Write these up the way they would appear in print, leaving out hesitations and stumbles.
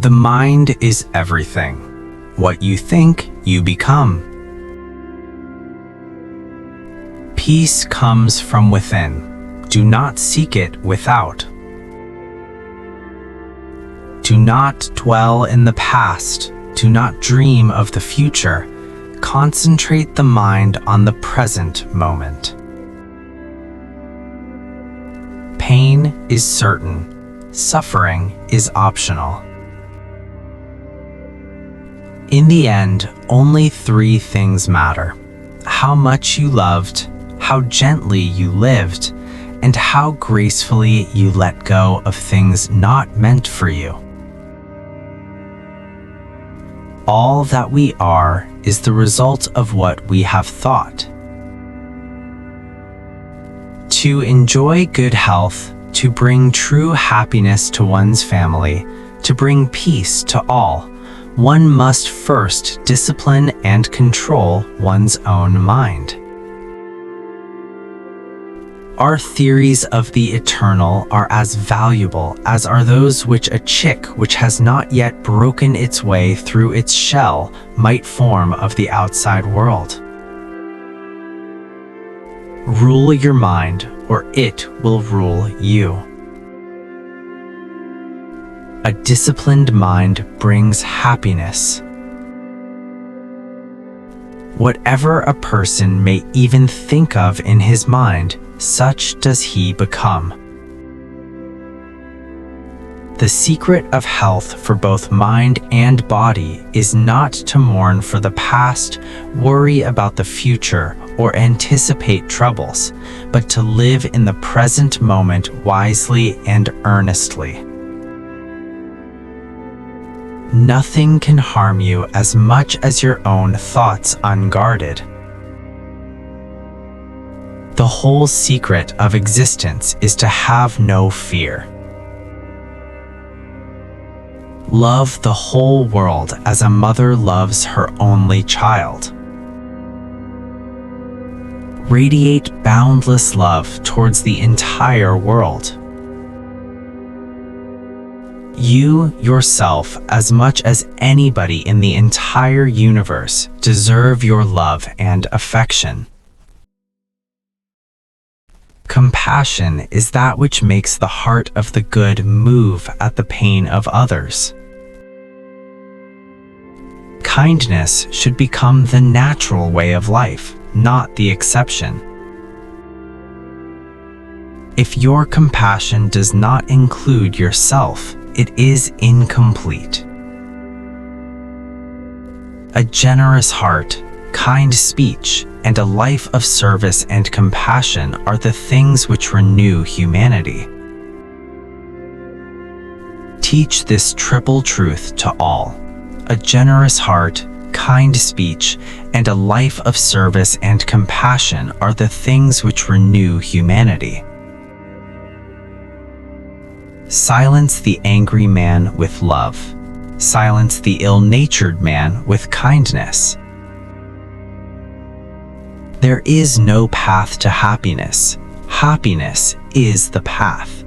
The mind is everything. What you think, you become. Peace comes from within. Do not seek it without. Do not dwell in the past. Do not dream of the future. Concentrate the mind on the present moment. Pain is certain. Suffering is optional. In the end, only 3 things matter: how much you loved, how gently you lived, and how gracefully you let go of things not meant for you. All that we are is the result of what we have thought. To enjoy good health, to bring true happiness to one's family, to bring peace to all, one must first discipline and control one's own mind. Our theories of the eternal are as valuable as are those which a chick which has not yet broken its way through its shell might form of the outside world. Rule your mind, or it will rule you. A disciplined mind brings happiness. Whatever a person may even think of in his mind, such does he become. The secret of health for both mind and body is not to mourn for the past, worry about the future, or anticipate troubles, but to live in the present moment wisely and earnestly. Nothing can harm you as much as your own thoughts unguarded. The whole secret of existence is to have no fear. Love the whole world as a mother loves her only child. Radiate boundless love towards the entire world. You, yourself, as much as anybody in the entire universe, deserve your love and affection. Compassion is that which makes the heart of the good move at the pain of others. Kindness should become the natural way of life, not the exception. If your compassion does not include yourself, it is incomplete. A generous heart, kind speech, and a life of service and compassion are the things which renew humanity. Teach this triple truth to all. A generous heart, kind speech, and a life of service and compassion are the things which renew humanity. Silence the angry man with love. Silence the ill-natured man with kindness. There is no path to happiness. Happiness is the path.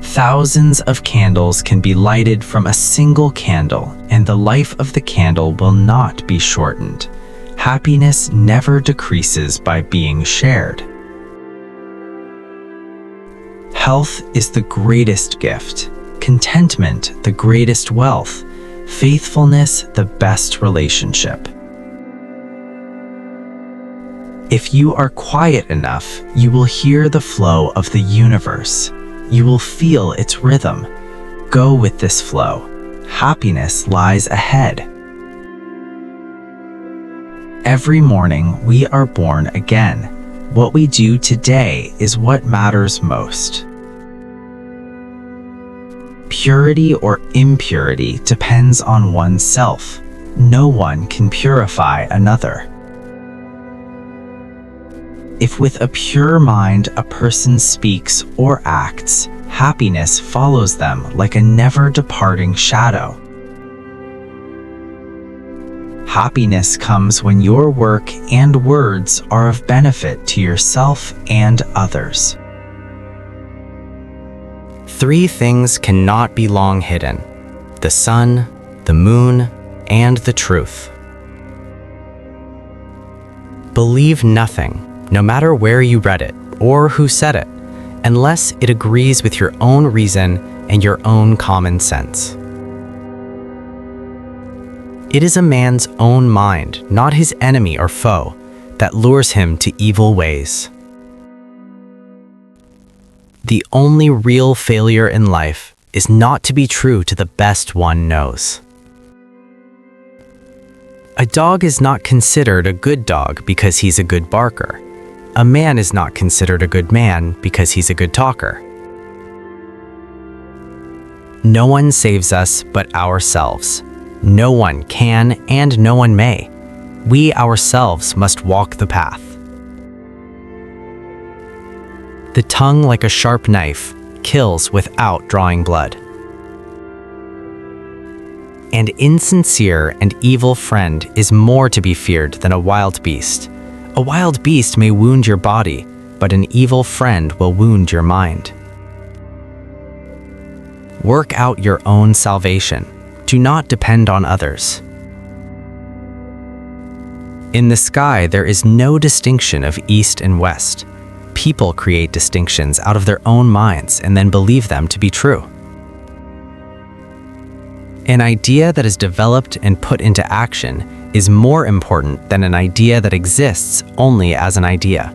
Thousands of candles can be lighted from a single candle, and the life of the candle will not be shortened. Happiness never decreases by being shared. Health is the greatest gift, contentment the greatest wealth, faithfulness the best relationship. If you are quiet enough, you will hear the flow of the universe. You will feel its rhythm. Go with this flow. Happiness lies ahead. Every morning we are born again. What we do today is what matters most. Purity or impurity depends on oneself. No one can purify another. If with a pure mind a person speaks or acts, happiness follows them like a never-departing shadow. Happiness comes when your work and words are of benefit to yourself and others. Three things cannot be long hidden: the sun, the moon, and the truth. Believe nothing, no matter where you read it or who said it, unless it agrees with your own reason and your own common sense. It is a man's own mind, not his enemy or foe, that lures him to evil ways. The only real failure in life is not to be true to the best one knows. A dog is not considered a good dog because he's a good barker. A man is not considered a good man because he's a good talker. No one saves us but ourselves. No one can and no one may. We ourselves must walk the path. The tongue, like a sharp knife, kills without drawing blood. An insincere and evil friend is more to be feared than a wild beast. A wild beast may wound your body, but an evil friend will wound your mind. Work out your own salvation. Do not depend on others. In the sky, there is no distinction of east and west. People create distinctions out of their own minds and then believe them to be true. An idea that is developed and put into action is more important than an idea that exists only as an idea.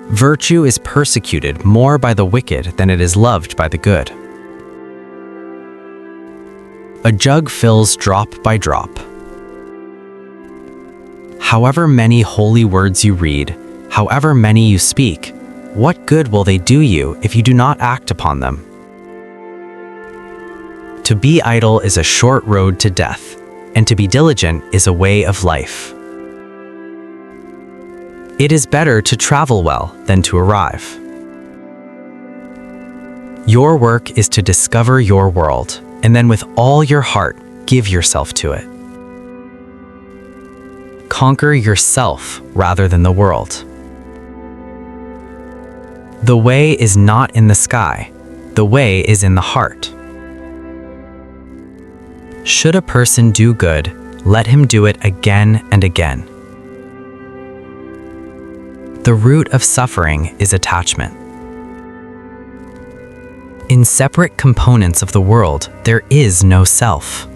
Virtue is persecuted more by the wicked than it is loved by the good. A jug fills drop by drop. However many holy words you read, however many you speak, what good will they do you if you do not act upon them? To be idle is a short road to death, and to be diligent is a way of life. It is better to travel well than to arrive. Your work is to discover your world, and then with all your heart, give yourself to it. Conquer yourself rather than the world. The way is not in the sky. The way is in the heart. Should a person do good, let him do it again and again. The root of suffering is attachment. In separate components of the world, there is no self.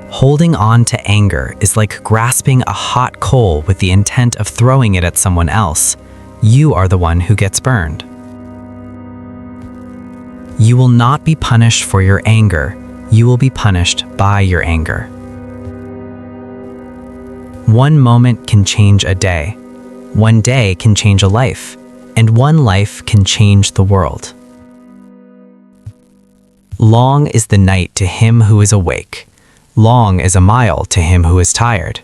Holding on to anger is like grasping a hot coal with the intent of throwing it at someone else. You are the one who gets burned. You will not be punished for your anger. You will be punished by your anger. One moment can change a day. One day can change a life. And one life can change the world. Long is the night to him who is awake. Long is a mile to him who is tired.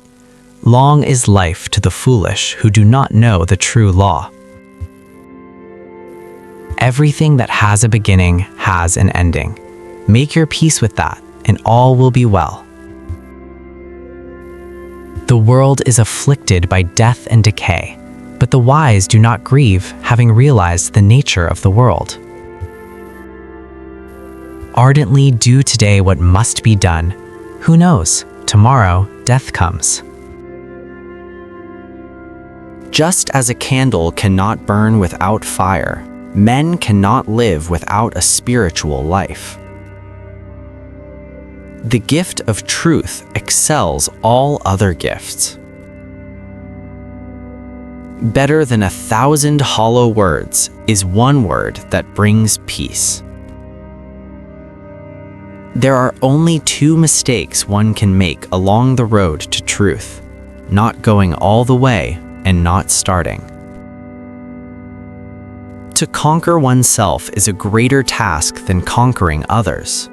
Long is life to the foolish who do not know the true law. Everything that has a beginning has an ending. Make your peace with that, and all will be well. The world is afflicted by death and decay, but the wise do not grieve, having realized the nature of the world. Ardently do today what must be done. Who knows, tomorrow death comes. Just as a candle cannot burn without fire, men cannot live without a spiritual life. The gift of truth excels all other gifts. Better than 1,000 hollow words is one word that brings peace. There are only 2 mistakes one can make along the road to truth: not going all the way and not starting. To conquer oneself is a greater task than conquering others.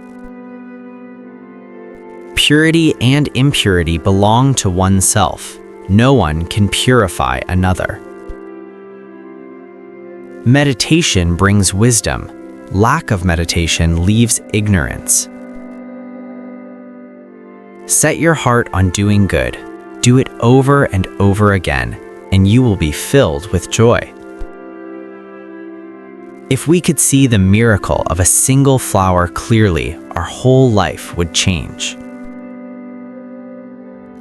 Purity and impurity belong to oneself. No one can purify another. Meditation brings wisdom. Lack of meditation leaves ignorance. Set your heart on doing good. Do it over and over again, and you will be filled with joy. If we could see the miracle of a single flower clearly, our whole life would change.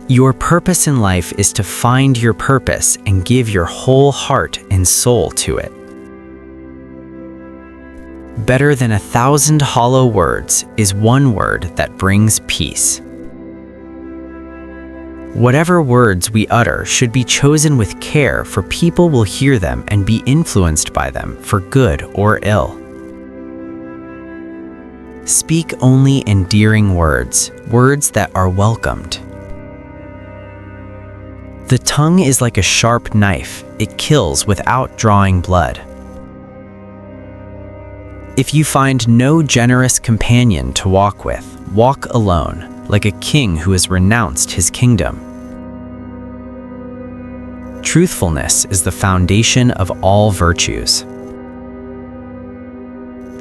Your purpose in life is to find your purpose and give your whole heart and soul to it. Better than 1,000 hollow words is one word that brings peace. Whatever words we utter should be chosen with care, for people will hear them and be influenced by them for good or ill. Speak only endearing words, words that are welcomed. The tongue is like a sharp knife. It kills without drawing blood. If you find no generous companion to walk with, walk alone, like a king who has renounced his kingdom. Truthfulness is the foundation of all virtues.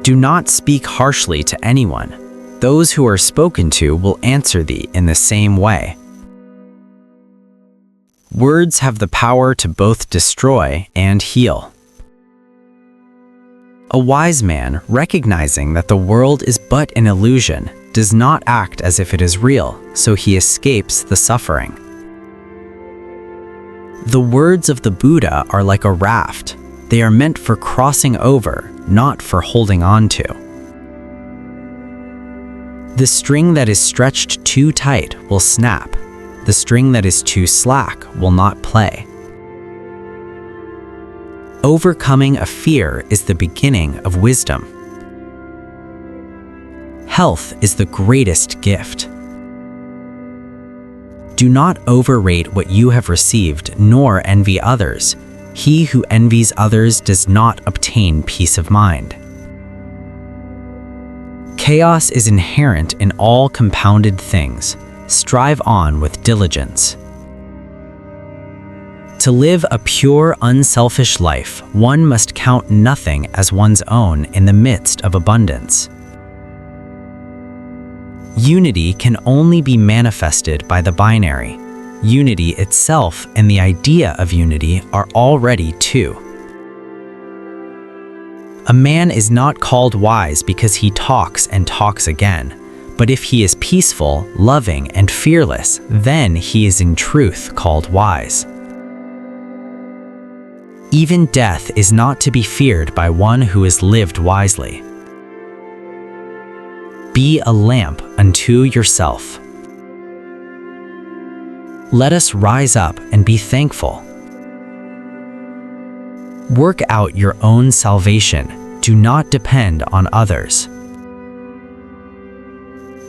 Do not speak harshly to anyone. Those who are spoken to will answer thee in the same way. Words have the power to both destroy and heal. A wise man, recognizing that the world is but an illusion, does not act as if it is real, so he escapes the suffering. The words of the Buddha are like a raft. They are meant for crossing over, not for holding on to. The string that is stretched too tight will snap. The string that is too slack will not play. Overcoming a fear is the beginning of wisdom. Health is the greatest gift. Do not overrate what you have received, nor envy others. He who envies others does not obtain peace of mind. Chaos is inherent in all compounded things. Strive on with diligence. To live a pure, unselfish life, one must count nothing as one's own in the midst of abundance. Unity can only be manifested by the binary. Unity itself and the idea of unity are already two. A man is not called wise because he talks and talks again, but if he is peaceful, loving, and fearless, then he is in truth called wise. Even death is not to be feared by one who has lived wisely. Be a lamp unto yourself. Let us rise up and be thankful. Work out your own salvation. Do not depend on others.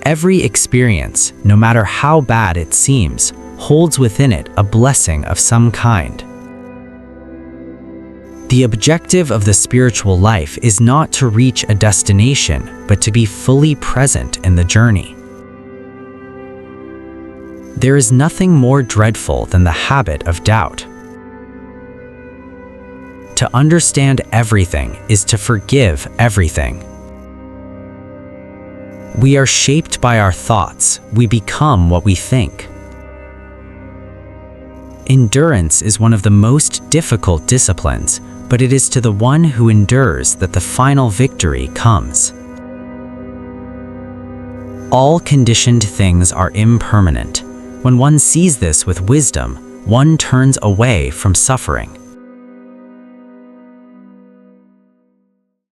Every experience, no matter how bad it seems, holds within it a blessing of some kind. The objective of the spiritual life is not to reach a destination, but to be fully present in the journey. There is nothing more dreadful than the habit of doubt. To understand everything is to forgive everything. We are shaped by our thoughts. We become what we think. Endurance is one of the most difficult disciplines, but it is to the one who endures that the final victory comes. All conditioned things are impermanent. When one sees this with wisdom, one turns away from suffering.